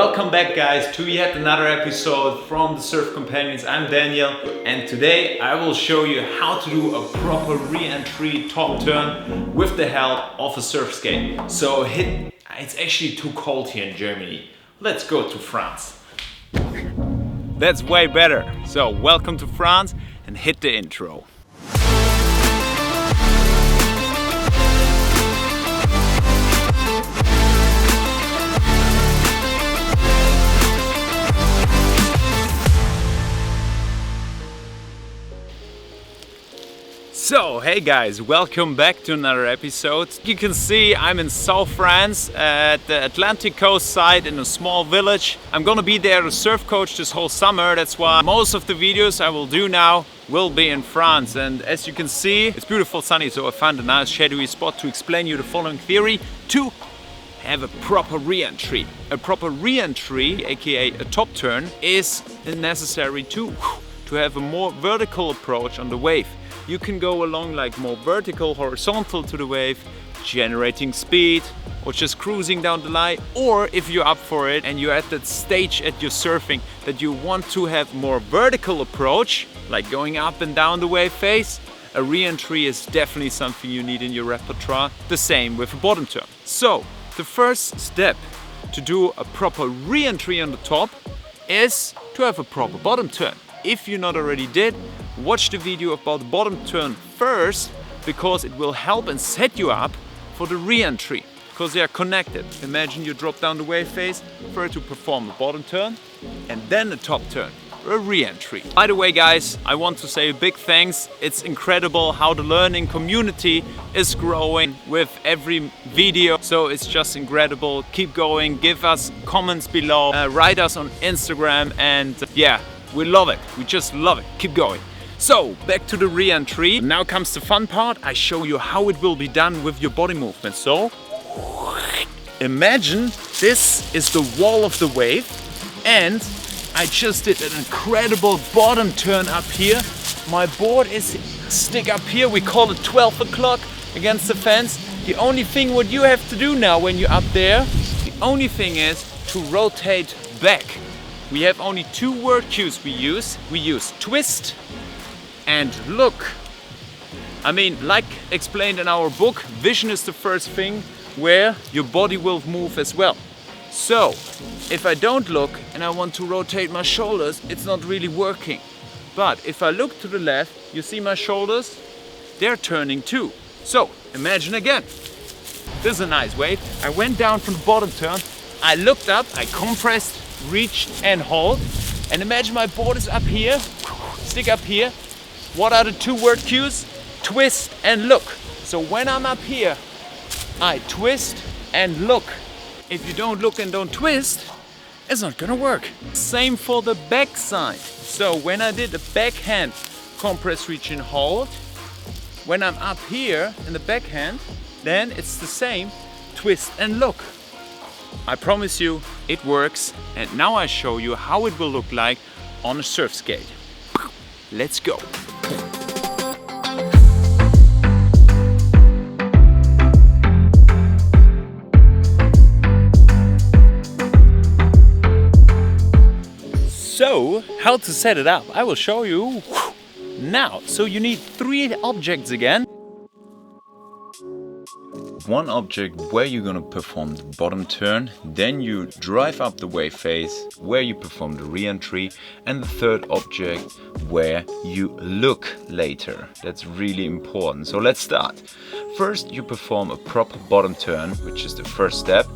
Welcome back guys to yet another episode from the Surf Companions. I'm Daniel and today I will show you how to do a proper re-entry top turn with the help of a surf skate. It's actually too cold here in Germany. Let's go to France. That's way better. So welcome to France and hit the intro. So, hey guys, welcome back to another episode. You can see I'm in South France at the Atlantic coast side in a small village. I'm gonna be there to surf coach this whole summer. That's why most of the videos I will do now will be in France. And as you can see, it's beautiful sunny, so I found a nice shadowy spot to explain you the following theory to have a proper re-entry. A proper re-entry, aka a top turn, is necessary to have a more vertical approach on the wave. You can go along like more vertical, horizontal to the wave, generating speed or just cruising down the line. Or if you're up for it and you're at that stage at your surfing that you want to have more vertical approach, like going up and down the wave face, a re-entry is definitely something you need in your repertoire. The same with a bottom turn. So the first step to do a proper re-entry on the top is to have a proper bottom turn. If you not already did, watch the video about the bottom turn first, because it will help and set you up for the re-entry, because they are connected. Imagine you drop down the wave face, first to perform a bottom turn and then a top turn, a re-entry. By the way guys, I want to say a big thanks. It's incredible how the learning community is growing with every video, so it's just incredible. Keep going, give us comments below, write us on Instagram, and yeah, we love it. We just love it. Keep going. So, back to the re-entry. Now comes the fun part. I show you how it will be done with your body movement. So, imagine this is the wall of the wave and I just did an incredible bottom turn up here. My board is stick up here. We call it 12 o'clock against the fence. The only thing what you have to do now when you're up there, the only thing is to rotate back. We have only two word cues we use. We use twist and look. I mean, like explained in our book, vision is the first thing where your body will move as well. So, if I don't look and I want to rotate my shoulders, it's not really working. But if I look to the left, you see my shoulders? They're turning too. So, imagine again. This is a nice wave. I went down from the bottom turn, I looked up, I compressed, reach and hold, and imagine my board is up here, stick up here. What are the two word cues? Twist and look. So when I'm up here, I twist and look. If you don't look and don't twist, it's not gonna work. Same for the back side. So when I did the backhand compress, reach and hold, when I'm up here in the backhand, then it's the same, twist and look. I promise you it works, and now I show you how it will look like on a surf skate. Let's go. So, how to set it up? I will show you now. So you need three objects again. One object where you're gonna perform the bottom turn, then you drive up the wave face where you perform the re-entry, and the third object where you look later. That's really important. So let's start. First you perform a proper bottom turn, which is the first step,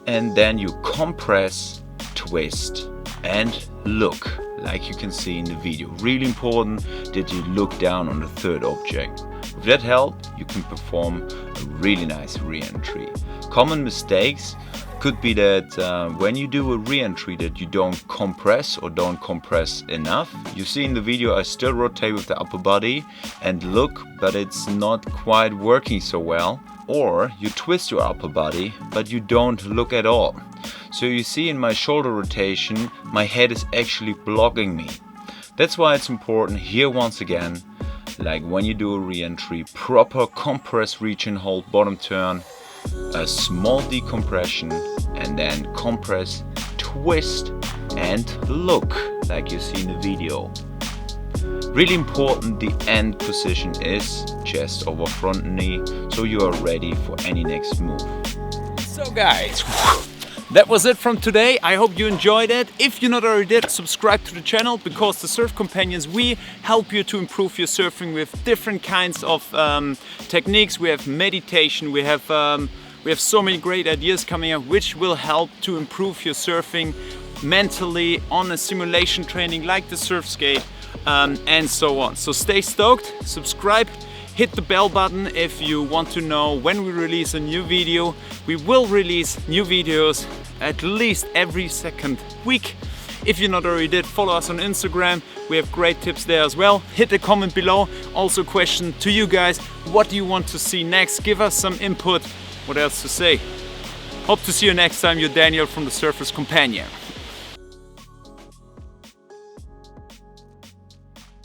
and then you compress, twist and look, like you can see in the video. Really important that you look down on the third object. With that help, you can perform a really nice re-entry. Common mistakes could be that when you do a re-entry that you don't compress or don't compress enough. You see in the video I still rotate with the upper body and look, but it's not quite working so well. Or you twist your upper body, but you don't look at all. So you see in my shoulder rotation, my head is actually blocking me. That's why it's important here once again, like when you do a re-entry, proper compress, reach and hold bottom turn, a small decompression, and then compress, twist and look like you see in the video. Really important, the end position is chest over front knee, so you are ready for any next move. So guys, that was it from today. I hope you enjoyed it. If you not already did, subscribe to the channel, because the Surf Companions, we help you to improve your surfing with different kinds of techniques. We have meditation, we have so many great ideas coming up which will help to improve your surfing mentally on a simulation training like the Surfskate, and so on. So stay stoked, subscribe, hit the bell button if you want to know when we release a new video. We will release new videos at least every second week. If you not already did, follow us on Instagram. We have great tips there as well. Hit a comment below. Also, question to you guys, what do you want to see next? Give us some input. What else to say? Hope to see you next time. You're Daniel from the Surfer's Companion.